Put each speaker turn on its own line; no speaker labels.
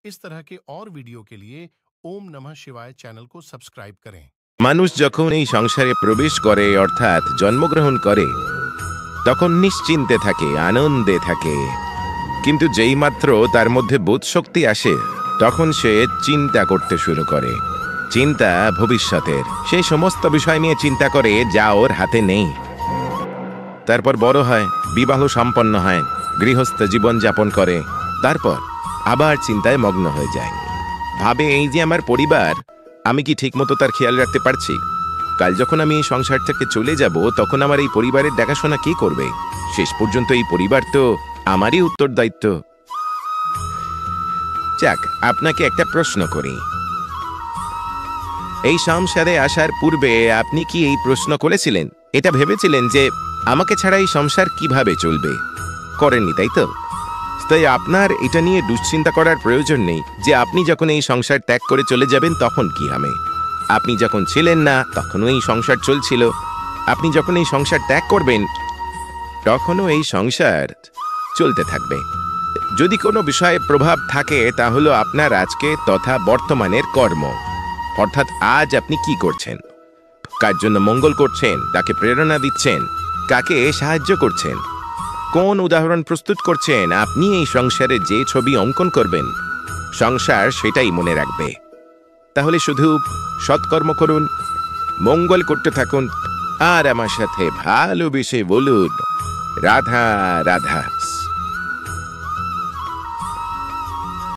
इस तरह के और वीडियो के लिए ओम नमः शिवाय चैनल को सब्सक्राइब करें।
মানুষ যখন এই সংসারে প্রবেশ করে অর্থাৎ জন্মগ্রহণ করে তখন নিশ্চিন্তে থাকে, আনন্দে থাকে। কিন্তু যেই মাত্র তার মধ্যে বোধশক্তি আসে তখন সে চিন্তা করতে শুরু করে। চিন্তা ভবিষ্যতের, সেই সমস্ত বিষয় নিয়ে চিন্তা করে যা ওর হাতে নেই। তারপর বড় হয়, বিবাহ সম্পন্ন হয়, গৃহস্থ জীবন যাপন করে, তারপর আবার চিন্তায় মগ্ন হয়ে যায়। ভাবে এই যে আমার পরিবার, আমি কি ঠিকমতো তার খেয়াল রাখতে পারছি? কাল যখন আমি এই সংসার থেকে চলে যাব তখন আমার এই পরিবারের দেখাশোনা কে করবে? শেষ পর্যন্ত এই পরিবার তো আমারই উত্তরদায়িত্ব। যাক, আপনাকে একটা প্রশ্ন করি। এই সংসারে আসার পূর্বে আপনি কি এই প্রশ্ন করেছিলেন, এটা ভেবেছিলেন যে আমাকে ছাড়া এই সংসার কিভাবে চলবে? করেননি, তাই তো? তাই আপনার এটা নিয়ে দুশ্চিন্তা করার প্রয়োজন নেই যে আপনি যখন এই সংসার ত্যাগ করে চলে যাবেন তখন কি হবে। আপনি যখন ছিলেন না তখনও এই সংসার চলছিল, আপনি যখন এই সংসার ত্যাগ করবেন তখনও এই সংসার চলতে থাকবে। যদি কোনো বিষয়ে প্রভাব থাকে তা হলো আপনার আজকে তথা বর্তমানের কর্ম, অর্থাৎ আজ আপনি কি করছেন, কার জন্য মঙ্গল করছেন, তাকে প্রেরণা দিচ্ছেন, কাকে সাহায্য করছেন, কোন উদাহরণ প্রস্তুত করছেন। আপনি এই সংসারে যে ছবি অঙ্কন করবেন সংসার সেটাই মনে রাখবে। তাহলে শুধু সৎকর্ম করুন, মঙ্গল করতে থাকুন, আর আমার সাথে ভালোবেসে বলুন রাধা রাধা।